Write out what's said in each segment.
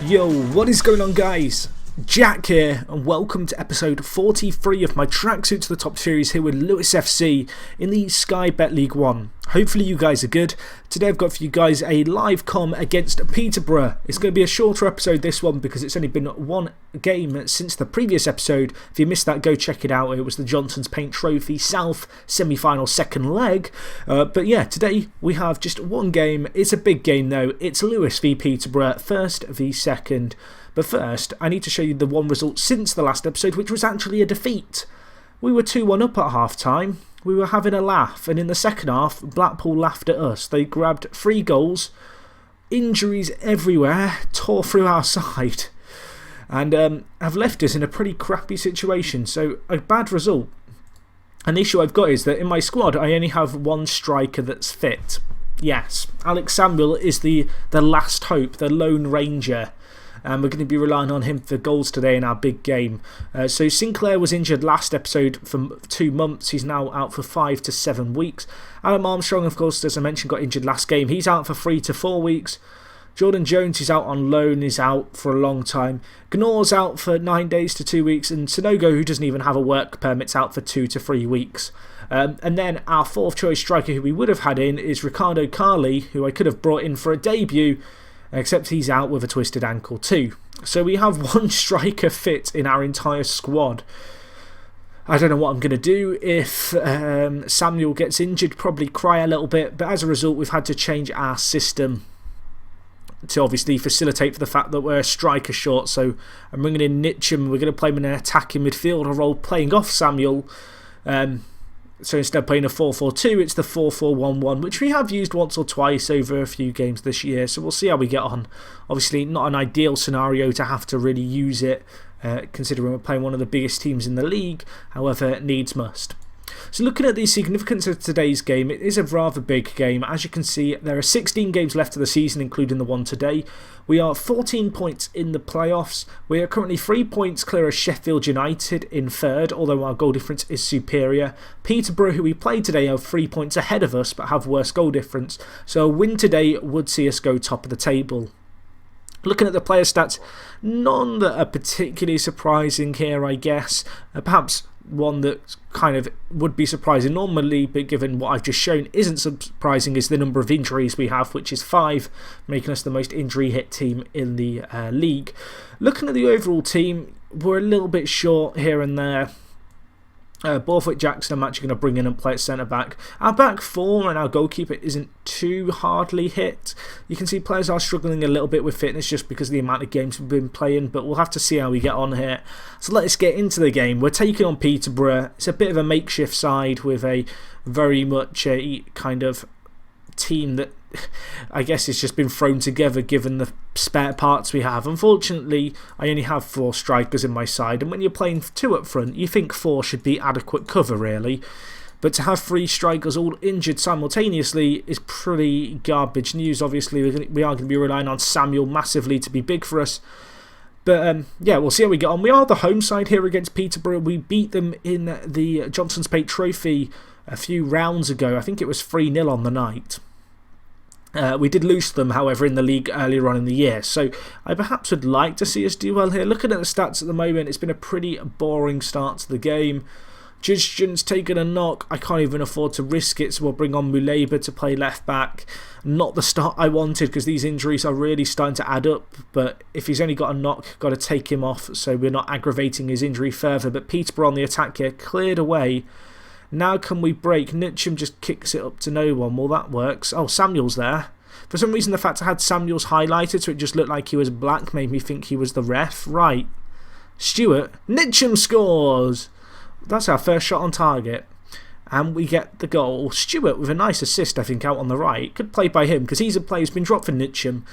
Yo, what is going on, guys? Jack here, and welcome to episode 43 of my Tracksuit to the Top series here with Lewis FC in the Sky Bet League 1. Hopefully you guys are good. Today I've got for you guys a live com against Peterborough. It's going to be a shorter episode, this one, because it's only been one game since the previous episode. If you missed that, go check it out. It was the Johnston's Paint Trophy South semi-final second leg. But yeah, today we have just one game. It's a big game though. It's Lewis v Peterborough, first v second. But first, I need to show you the one result since the last episode, which was actually a defeat. We were 2-1 up at half-time. We were having a laugh, and in the second half, Blackpool laughed at us. They grabbed 3 goals, injuries everywhere, tore through our side, and have left us in a pretty crappy situation. So, a bad result. An issue I've got is that in my squad, I only have one striker that's fit. Yes, Alex Samuel is the last hope, the Lone Ranger. And we're going to be relying on him for goals today in our big game. So Sinclair was injured last episode for 2 months. He's now out for 5 to 7 weeks. Adam Armstrong, of course, as I mentioned, got injured last game. He's out for 3 to 4 weeks. Jordan Jones is out on loan, is out for a long time. Gnor's out for 9 days to 2 weeks. And Sonogo, who doesn't even have a work permit, is out for 2 to 3 weeks. And then our 4th choice striker who we would have had in is Ricardo Carli, who I could have brought in for a debut, except he's out with a twisted ankle too. So we have one striker fit in our entire squad. I don't know what I'm going to do if Samuel gets injured. Probably cry a little bit. But as a result, we've had to change our system to obviously facilitate for the fact that we're a striker short. So I'm bringing in Nitcham. We're going to play him in an attacking midfielder role, playing off Samuel. So instead of playing a 4-4-2, it's the 4-4-1-1, which we have used once or twice over a few games this year. So we'll see how we get on. Obviously, not an ideal scenario to have to really use it, considering we're playing one of the biggest teams in the league. However, needs must. So looking at the significance of today's game, it is a rather big game. As you can see, there are 16 games left of the season, including the one today. We are 14 points in the playoffs. We are currently 3 points clear of Sheffield United in third, although our goal difference is superior. Peterborough, who we played today, are 3 points ahead of us, but have worse goal difference. So a win today would see us go top of the table. Looking at the player stats, none that are particularly surprising here, I guess. Perhaps one that kind of would be surprising normally, but given what I've just shown isn't surprising, is the number of injuries we have, which is 5, making us the most injury hit team in the league. Looking at the overall team, we're a little bit short here and there. Borthwick Jackson I'm actually going to bring in and play at centre back. Our back 4 and our goalkeeper isn't too hardly hit. You can see players are struggling a little bit with fitness just because of the amount of games we've been playing, but we'll have to see how we get on here. So let's get into the game. We're taking on Peterborough. It's a bit of a makeshift side with a very much a kind of team that I guess it's just been thrown together given the spare parts we have. Unfortunately, I only have 4 strikers in my side, and when you're playing 2 up front, you think 4 should be adequate cover, really. But to have 3 strikers all injured simultaneously is pretty garbage news. Obviously, we are going to be relying on Samuel massively to be big for us. But yeah, we'll see how we get on. We are the home side here against Peterborough. We beat them in the Johnston's Paint Trophy a few rounds ago. I think it was 3-0 on the night. We did lose them, however, in the league earlier on in the year. So I perhaps would like to see us do well here. Looking at the stats at the moment, it's been a pretty boring start to the game. Judgen's taken a knock. I can't even afford to risk it, so we'll bring on Muleba to play left back. Not the start I wanted because these injuries are really starting to add up. But if he's only got a knock, got to take him off so we're not aggravating his injury further. But Peterborough on the attack here, cleared away. Now can we break? Nitcham just kicks it up to no one. Well, that works. Oh, Samuel's there. For some reason, the fact I had Samuel's highlighted so it just looked like he was black made me think he was the ref. Right. Stewart. Nitcham scores! That's our first shot on target. And we get the goal. Stewart with a nice assist, I think, out on the right. Good play by him, because he's a player who's been dropped for Nitcham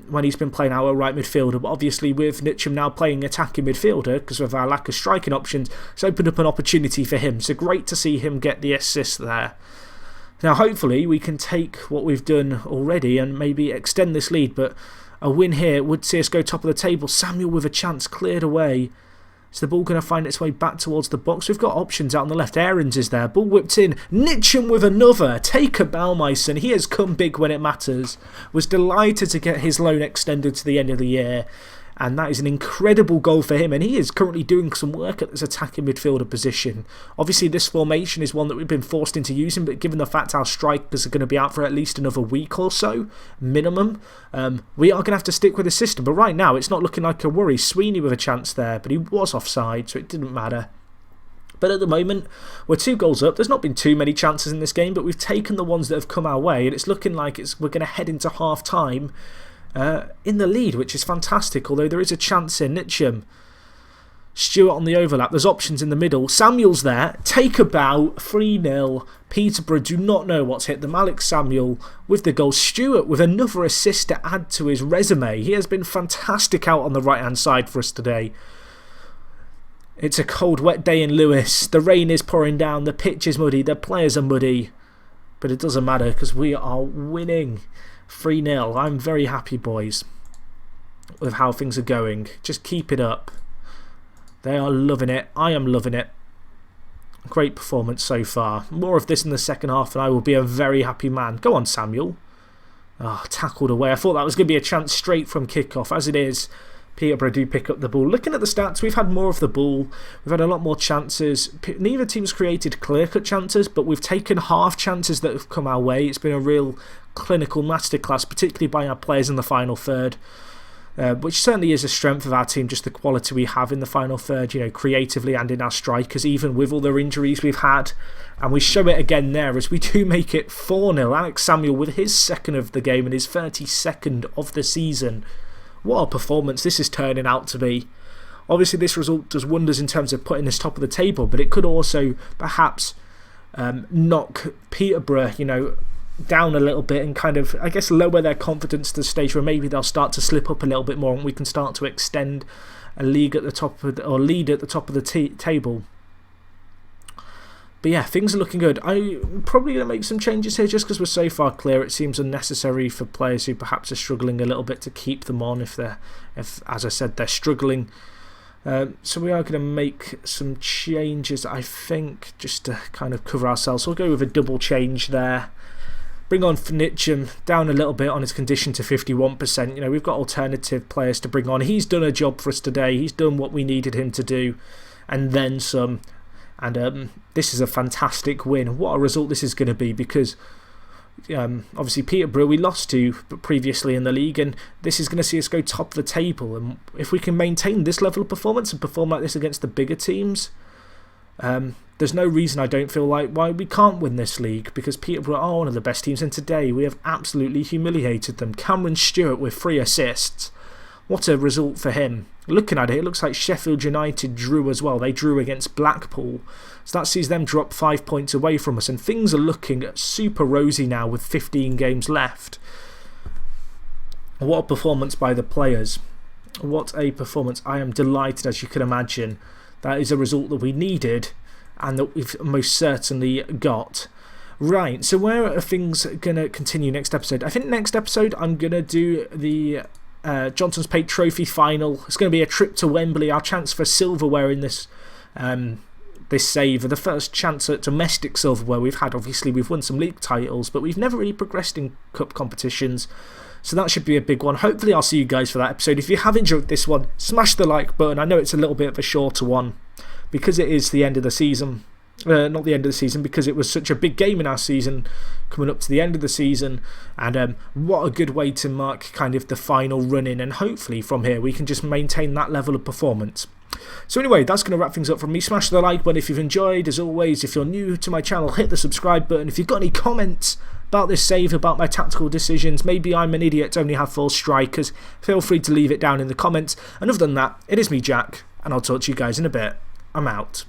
when he's been playing our right midfielder. But obviously, with Nitcham now playing attacking midfielder, because of our lack of striking options, it's opened up an opportunity for him. So great to see him get the assist there. Now, hopefully, we can take what we've done already and maybe extend this lead. But a win here would see us go top of the table. Samuel with a chance cleared away. Is the ball going to find its way back towards the box? We've got options out on the left. Aarons is there. Ball whipped in. Nitcham with another. Take a Balmason. He has come big when it matters. Was delighted to get his loan extended to the end of the year. And that is an incredible goal for him. And he is currently doing some work at this attacking midfielder position. Obviously, this formation is one that we've been forced into using. But given the fact our strikers are going to be out for at least another week or so, minimum, we are going to have to stick with the system. But right now, it's not looking like a worry. Sweeney with a chance there, but he was offside, so it didn't matter. But at the moment, we're 2 goals up. There's not been too many chances in this game, but we've taken the ones that have come our way. And it's looking like we're going to head into half-time in the lead, which is fantastic, although there is a chance in. Nitcham, Stewart on the overlap, there's options in the middle, Samuel's there, take a bow, 3-0, Peterborough do not know what's hit them. Alex Samuel with the goal, Stewart with another assist to add to his resume. He has been fantastic out on the right hand side for us today. It's a cold wet day in Lewis, the rain is pouring down, the pitch is muddy, the players are muddy, but it doesn't matter because we are winning. 3-0. I'm very happy, boys, with how things are going. Just keep it up. They are loving it. I am loving it. Great performance so far. More of this in the second half and I will be a very happy man. Go on, Samuel. Oh, tackled away. I thought that was going to be a chance straight from kickoff. As it is, Peterborough do pick up the ball. Looking at the stats, we've had more of the ball. We've had a lot more chances. Neither team's created clear-cut chances, but we've taken half chances that have come our way. It's been a real clinical masterclass, particularly by our players in the final third, which certainly is a strength of our team, just the quality we have in the final third, creatively and in our strikers, even with all the injuries we've had. And we show it again there as we do make it 4-0. Alex Samuel with his second of the game and his 32nd of the season. What a performance this is turning out to be. Obviously, this result does wonders in terms of putting us top of the table, but it could also perhaps knock Peterborough, down a little bit and kind of, I guess, lower their confidence to the stage where maybe they'll start to slip up a little bit more and we can start to extend a league at the top of or lead at the top of the table. But yeah, things are looking good. I'm probably going to make some changes here just because we're so far clear. It seems unnecessary for players who perhaps are struggling a little bit to keep them on if as I said, they're struggling. So we are going to make some changes, I think, just to kind of cover ourselves. So we'll go with a double change there. Bring on Nitcham down a little bit on his condition to 51%. We've got alternative players to bring on. He's done a job for us today. He's done what we needed him to do, and then some. And this is a fantastic win. What a result this is going to be, because obviously Peterborough we lost to previously in the league, and this is going to see us go top of the table. And if we can maintain this level of performance and perform like this against the bigger teams, there's no reason I don't feel like why we can't win this league, because Peterborough are one of the best teams, and today we have absolutely humiliated them. Cameron Stewart with 3 assists. What a result for him. Looking at it, it looks like Sheffield United drew as well. They drew against Blackpool. So that sees them drop 5 points away from us, and things are looking super rosy now with 15 games left. What a performance by the players. What a performance. I am delighted, as you can imagine. That is a result that we needed and that we've most certainly got. Right, so where are things going to continue next episode? I think next episode I'm going to do the Johnson's Pate Trophy final. It's going to be a trip to Wembley, our chance for silverware in this this save, the first chance at domestic silverware we've had. Obviously we've won some league titles, but we've never really progressed in cup competitions, so that should be a big one. Hopefully I'll see you guys for that episode. If you have enjoyed this one, smash the like button. I know it's a little bit of a shorter one because it is the end of the season. Not the end of the season, because it was such a big game in our season coming up to the end of the season, and what a good way to mark kind of the final run in, and hopefully from here we can just maintain that level of performance. So anyway, that's going to wrap things up from me. Smash the like button if you've enjoyed. As always, if you're new to my channel, hit the subscribe button. If you've got any comments about this save, about my tactical decisions, maybe I'm an idiot to only have 4 strikers, feel free to leave it down in the comments. And other than that, it is me, Jack, and I'll talk to you guys in a bit. I'm out.